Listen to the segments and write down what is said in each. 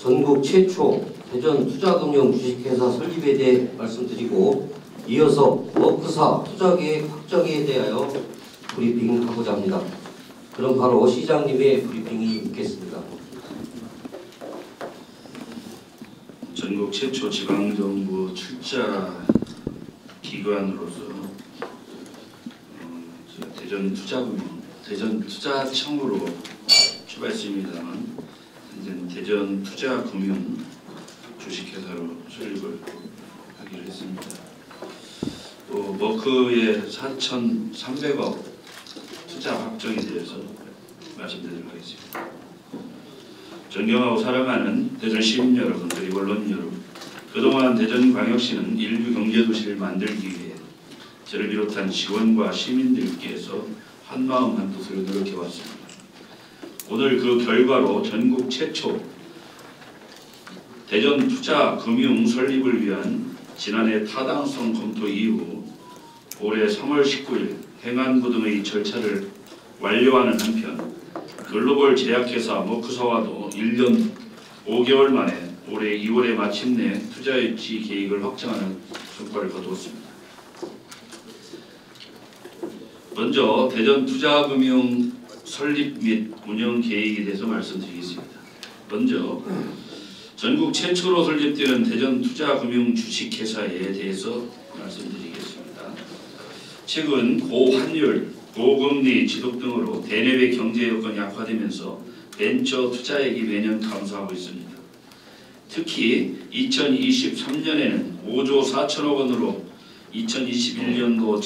전국 최초 대전 투자금융 주식회사 설립에 대해 말씀드리고 이어서 워크사 투자계획 확정에 대하여 브리핑하고자 합니다. 그럼 바로 시장님의 브리핑이 있겠습니다. 전국 최초 지방정부 출자 기관으로서 대전 투자청으로 출발했습니다만 현재는 대전 투자금융 주식회사로 설립을 하기로 했습니다. 또 머크의 4,300억 투자 확정에 대해서 말씀드리도록 하겠습니다. 존경하고 사랑하는 대전 시민 여러분 그리고 언론 여러분, 그동안 대전광역시는 인류 경제도시를 만들기 위해 저를 비롯한 직원과 시민들께서 한마음 한뜻으로 노력해왔습니다. 오늘 그 결과로 전국 최초 대전 투자금융 설립을 위한 지난해 타당성 검토 이후 올해 3월 19일 행안부 등의 절차를 완료하는 한편 글로벌 제약회사 머크사와도 1년 5개월 만에 올해 2월에 마침내 투자유치 계획을 확정하는 성과를 거두었습니다. 먼저 대전 투자금융 설립 및 운영 계획에 대해서 말씀드리겠습니다. 먼저 전국 최초로 설립되는 대전 투자금융 주식회사에 대해서 말씀드리겠습니다. 최근 고환율, 고금리 지속 등으로 대내외 경제 여건이 악화되면서 벤처 투자액이 매년 감소하고 있습니다. 특히 2023년에는 5조 4천억 원으로 2021년도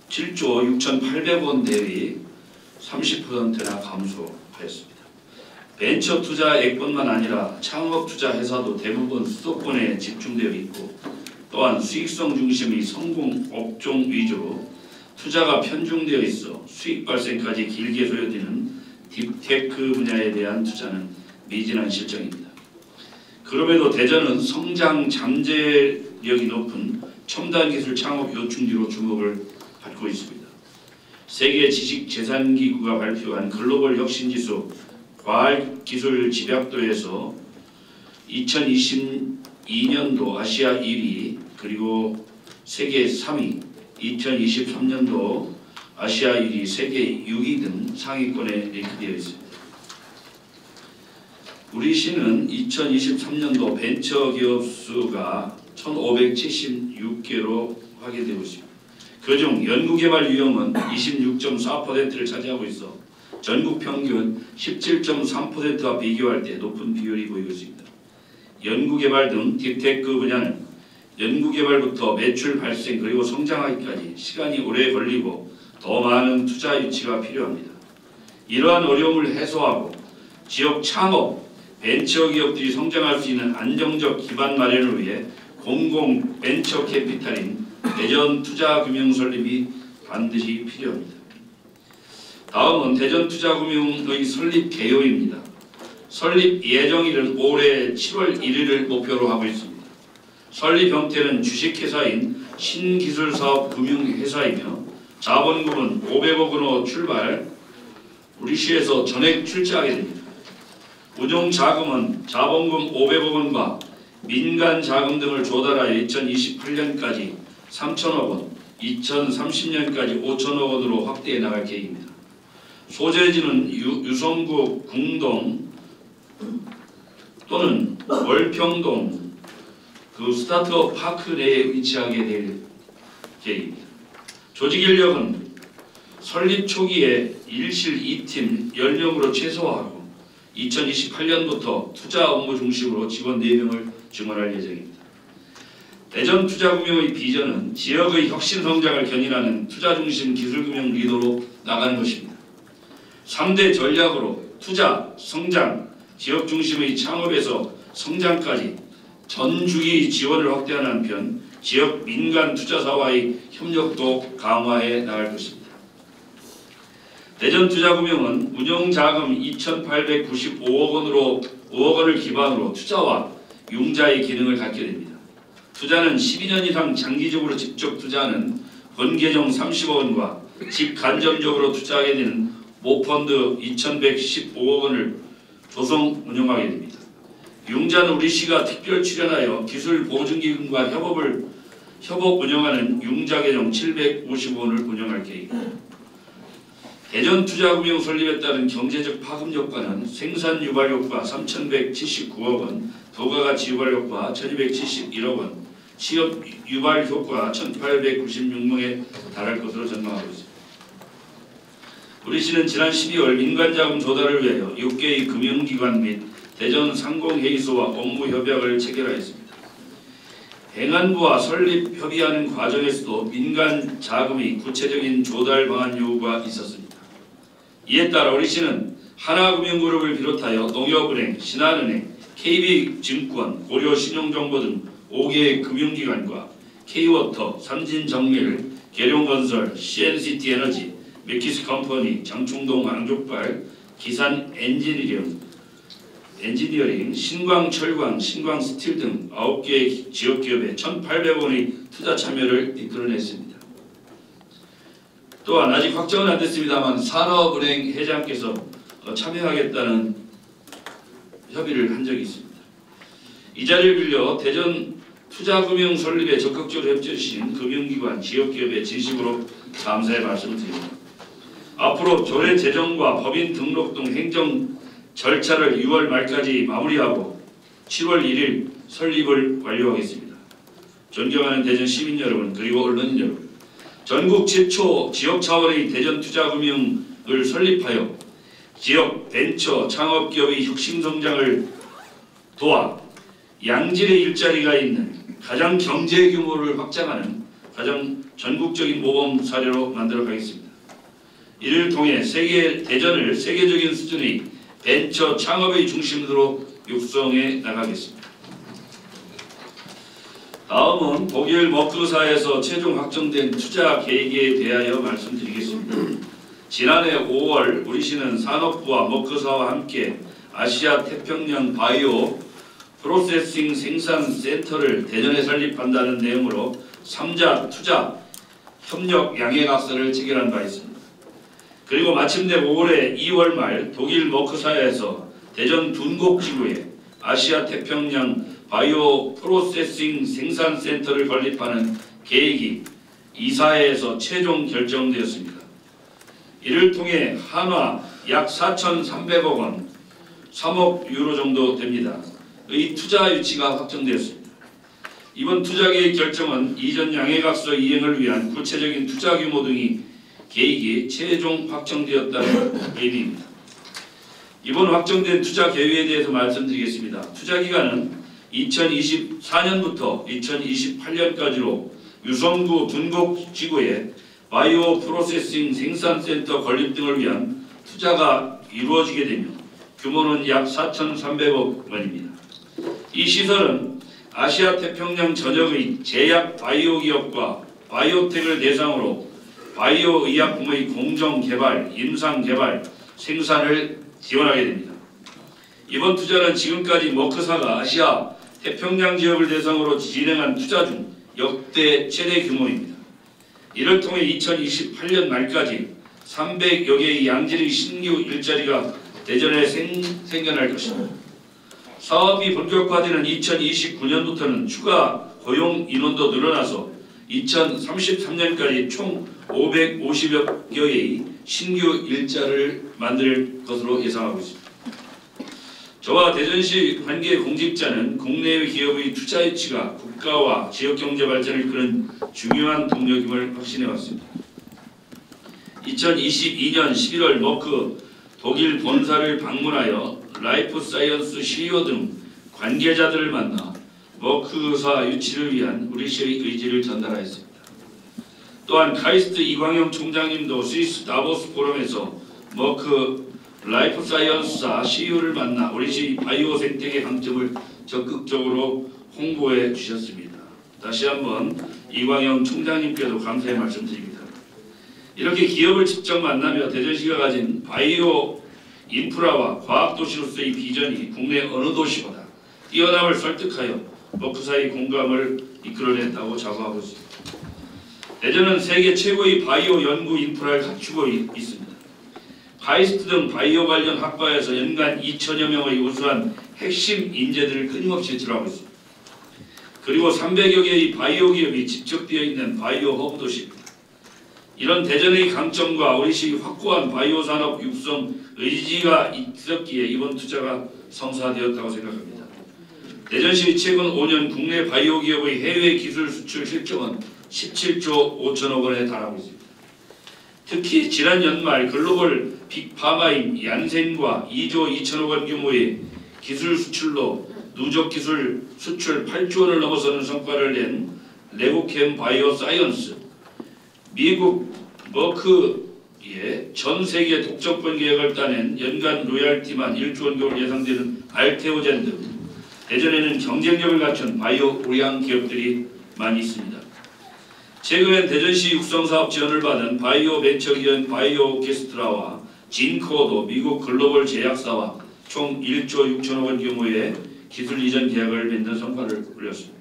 7조 6,800원 대비 30%나 감소하였습니다. 벤처 투자액뿐만 아니라 창업 투자 회사도 대부분 수도권에 집중되어 있고 또한 수익성 중심의 성공 업종 위주로 투자가 편중되어 있어 수익 발생까지 길게 소요되는 딥테크 분야에 대한 투자는 미진한 실정입니다. 그럼에도 대전은 성장 잠재력이 높은 첨단 기술 창업 요충지로 주목을 받고 있습니다. 세계 지식재산기구가 발표한 글로벌 혁신지수 과학기술 집약도에서 2022년도 아시아 1위 그리고 세계 3위, 2023년도 아시아 1위, 세계 6위 등 상위권에 랭크되어 있습니다. 우리 시는 2023년도 벤처기업 수가 1,576개로 확인되고 있습니다. 그중 연구개발 유형은 26.4%를 차지하고 있어 전국 평균 17.3%와 비교할 때 높은 비율이 보이고 있습니다. 연구개발 등 딥테크 분야는 연구개발부터 매출 발생 그리고 성장하기까지 시간이 오래 걸리고 더 많은 투자 유치가 필요합니다. 이러한 어려움을 해소하고 지역 창업, 벤처기업들이 성장할 수 있는 안정적 기반 마련을 위해 공공 벤처 캐피탈인 대전 투자금융 설립이 반드시 필요합니다. 다음은 대전 투자금융의 설립 개요입니다. 설립 예정일은 올해 7월 1일을 목표로 하고 있습니다. 설립 형태는 주식회사인 신기술사업 금융회사이며 자본금은 500억 원으로 출발, 우리 시에서 전액 출자하게 됩니다. 운용자금은 자본금 500억 원과 민간 자금 등을 조달하여 2028년까지 3천억 원, 2030년까지 5천억 원으로 확대해 나갈 계획입니다. 소재지는 유성구 궁동 또는 월평동 그 스타트업 파크 내에 위치하게 될 계획입니다. 조직 인력은 설립 초기에 1실 2팀 10명으로 최소화하고 2028년부터 투자 업무 중심으로 직원 4명을 증원할 예정입니다. 대전 투자금융의 비전은 지역의 혁신 성장을 견인하는 투자 중심 기술금융 리더로 나가는 것입니다. 3대 전략으로 투자, 성장, 지역 중심의 창업에서 성장까지 전 주기 지원을 확대하는 한편 지역 민간 투자사와의 협력도 강화해 나갈 것입니다. 대전투자금융은 운용자금 2,895억 원으로 5억 원을 기반으로 투자와 융자의 기능을 갖게 됩니다. 투자는 12년 이상 장기적으로 직접 투자하는 번계정 30억 원과 직간접적으로 투자하게 되는 모펀드 2,115억 원을 조성 운영하게 됩니다. 융자는 우리시가 특별 출연하여 기술 보증기금과 협업 운영하는 융자계정 755원을 운영할 계획입니다. 대전투자금융 설립에 따른 경제적 파급 효과는 생산 유발 효과 3,179억 원, 부가가치 유발 효과 1,271억 원, 취업 유발 효과 1,896명에 달할 것으로 전망하고 있습니다. 우리시는 지난 12월 민간자금 조달을 위하여 6개의 금융기관 및 대전상공회의소와 업무 협약을 체결하였습니다. 행안부와 설립 협의하는 과정에서도 민간 자금의 구체적인 조달 방안 요구가 있었습니다. 이에 따라 우리시는 하나금융그룹을 비롯하여 농협은행, 신한은행, KB증권, 고려신용정보 등 5개의 금융기관과 K워터, 삼진정밀, 계룡건설, CNCT에너지, 맥키스컴퍼니, 장충동 왕족발, 기산 엔지니어링, 신광철광, 신광스틸 등 9개의 지역기업에 1,800원의 투자 참여를 이끌어냈습니다. 또한 아직 확정은 안 됐습니다만 산업은행 회장께서 참여하겠다는 협의를 한 적이 있습니다. 이 자리를 빌려 대전 투자금융 설립에 적극적으로 협조해주신 금융기관, 지역기업에 진심으로 감사의 말씀을 드립니다. 앞으로 조례 제정과 법인 등록 등 행정 절차를 6월 말까지 마무리하고 7월 1일 설립을 완료하겠습니다. 존경하는 대전 시민 여러분 그리고 언론인 여러분, 전국 최초 지역 차원의 대전 투자금융을 설립하여 지역 벤처 창업기업의 혁신 성장을 도와 양질의 일자리가 있는 가장 경제 규모를 확장하는 가장 전국적인 모범 사례로 만들어 가겠습니다. 이를 통해 대전을 세계적인 수준의 벤처 창업의 중심으로 육성해 나가겠습니다. 다음은 독일 머크사에서 최종 확정된 투자 계획에 대하여 말씀드리겠습니다. 지난해 5월 우리시는 산업부와 머크사와 함께 아시아 태평양 바이오 프로세싱 생산 센터를 대전에 설립한다는 내용으로 3자 투자 협력 양해각서를 체결한 바 있습니다. 그리고 마침내 올해 2월 말 독일 머크사에서 대전 둔곡지구에 아시아 태평양 바이오 프로세싱 생산 센터를 건립하는 계획이 이사회에서 최종 결정되었습니다. 이를 통해 한화 약 4,300억 원, 3억 유로 정도 됩니다. 의 투자 유치가 확정되었습니다. 이번 투자계획 결정은 이전 양해각서 이행을 위한 구체적인 투자 규모 등이 계획이 최종 확정되었다는 의미입니다. 이번 확정된 투자 계획에 대해서 말씀드리겠습니다. 투자 기간은 2024년부터 2028년까지로 유성구 둔곡지구에 바이오 프로세싱 생산센터 건립 등을 위한 투자가 이루어지게 되며 규모는 약 4,300억 원입니다. 이 시설은 아시아 태평양 전역의 제약 바이오 기업과 바이오텍을 대상으로 바이오 의약품의 공정 개발, 임상 개발, 생산을 지원하게 됩니다. 이번 투자는 지금까지 머크사가 아시아 태평양 지역을 대상으로 진행한 투자 중 역대 최대 규모입니다. 이를 통해 2028년 말까지 300여 개의 양질의 신규 일자리가 대전에 생겨날 것입니다. 사업이 본격화되는 2029년부터는 추가 고용 인원도 늘어나서 2033년까지 총 550여 개의 신규 일자리를 만들 것으로 예상하고 있습니다. 저와 대전시 관계 공직자는 국내외 기업의 투자 유치가 국가와 지역경제 발전을 이끄는 중요한 동력임을 확신해 왔습니다. 2022년 11월 머크 독일 본사를 방문하여 라이프 사이언스 CEO 등 관계자들을 만나 머크사 유치를 위한 우리시의 의지를 전달하였습니다. 또한 카이스트 이광영 총장님도 스위스 다보스 포럼에서 머크 라이프 사이언스사 CEO를 만나 우리시 바이오 생태계 강점을 적극적으로 홍보해 주셨습니다. 다시 한번 이광영 총장님께도 감사의 말씀드립니다. 이렇게 기업을 직접 만나며 대전시가 가진 바이오 인프라와 과학도시로서의 비전이 국내 어느 도시보다 뛰어남을 설득하여 머크사의 공감을 이끌어냈다고 자부하고 있습니다. 대전은 세계 최고의 바이오 연구 인프라를 갖추고 있습니다. 카이스트 등 바이오 관련 학과에서 연간 2천여 명의 우수한 핵심 인재들을 끊임없이 배출하고 있습니다. 그리고 300여 개의 바이오 기업이 집적되어 있는 바이오 허브 도시입니다. 이런 대전의 강점과 우리시 확고한 바이오 산업 육성 의지가 있었기에 이번 투자가 성사되었다고 생각합니다. 대전시 최근 5년 국내 바이오 기업의 해외 기술 수출 실적은 17조 5천억 원에 달하고 있습니다. 특히 지난 연말 글로벌 빅파마인 얀센과 2조 2천억 원 규모의 기술 수출로 누적 기술 수출 8조 원을 넘어서는 성과를 낸 레고캠 바이오 사이언스, 미국 머크의 전 세계 독점권 계약을 따낸 연간 로얄티만 1조 원 규모로 예상되는 알테오젠 등 대전에는 경쟁력을 갖춘 바이오 우량 기업들이 많이 있습니다. 최근 대전시 육성사업 지원을 받은 바이오 벤처기업 바이오 오케스트라와 진코도 미국 글로벌 제약사와 총 1조 6천억 원 규모의 기술 이전 계약을 맺는 성과를 올렸습니다.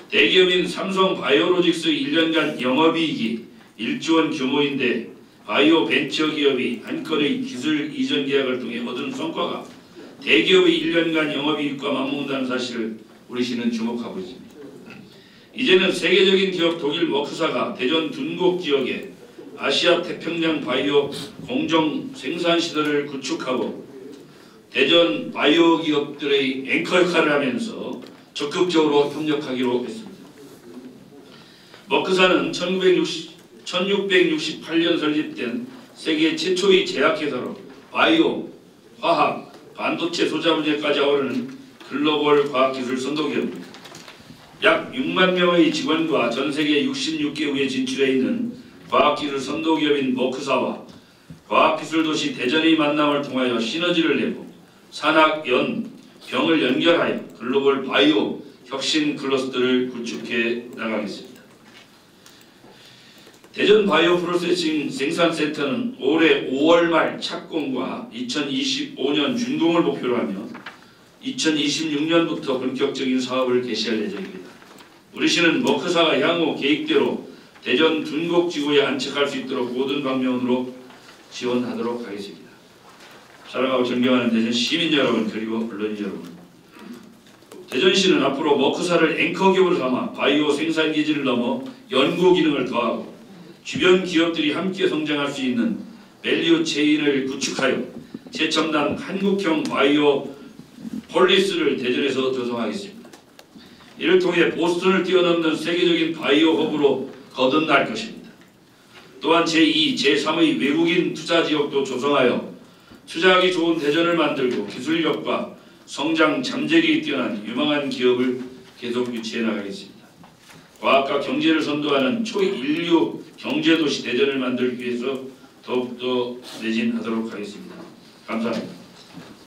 대기업인 삼성 바이오로직스의 1년간 영업이익이 1조 원 규모인데 바이오 벤처기업이 한 건의 기술 이전 계약을 통해 얻은 성과가 대기업의 1년간 영업이익과 맞먹는다는 사실을 우리시는 주목하고 있습니다. 이제는 세계적인 기업 독일 머크사가 대전 둔곡 지역에 아시아 태평양 바이오 공정 생산 시설을 구축하고 대전 바이오 기업들의 앵커 역할을 하면서 적극적으로 협력하기로 했습니다. 머크사는 1668년 설립된 세계 최초의 제약회사로 바이오, 화학, 반도체 소자 분야까지 아우르는 글로벌 과학기술 선도기업입니다. 약 6만 명의 직원과 전 세계 66개국에 진출해 있는 과학기술 선도기업인 머크사와 과학기술도시 대전의 만남을 통하여 시너지를 내고 산학, 병을 연결하여 글로벌 바이오 혁신 클러스터를 구축해 나가겠습니다. 대전 바이오 프로세싱 생산센터는 올해 5월 말 착공과 2025년 준공을 목표로 하며 2026년부터 본격적인 사업을 개시할 예정입니다. 우리시는 머크사가 향후 계획대로 대전 둔곡 지구에 안착할 수 있도록 모든 방면으로 지원하도록 하겠습니다. 사랑하고 존경하는 대전 시민 여러분 그리고 언론인 여러분, 대전시는 앞으로 머크사를 앵커 기업으로 삼아 바이오 생산 기지를 넘어 연구 기능을 더하고 주변 기업들이 함께 성장할 수 있는 밸류 체인을 구축하여 최첨단 한국형 바이오 폴리스를 대전에서 조성하겠습니다. 이를 통해 보스턴을 뛰어넘는 세계적인 바이오 허브로 거듭날 것입니다. 또한 제2, 제3의 외국인 투자 지역도 조성하여 투자하기 좋은 대전을 만들고 기술력과 성장 잠재력이 뛰어난 유망한 기업을 계속 유치해 나가겠습니다. 과학과 경제를 선도하는 초인류 경제도시 대전을 만들기 위해서 더욱더 매진하도록 하겠습니다. 감사합니다.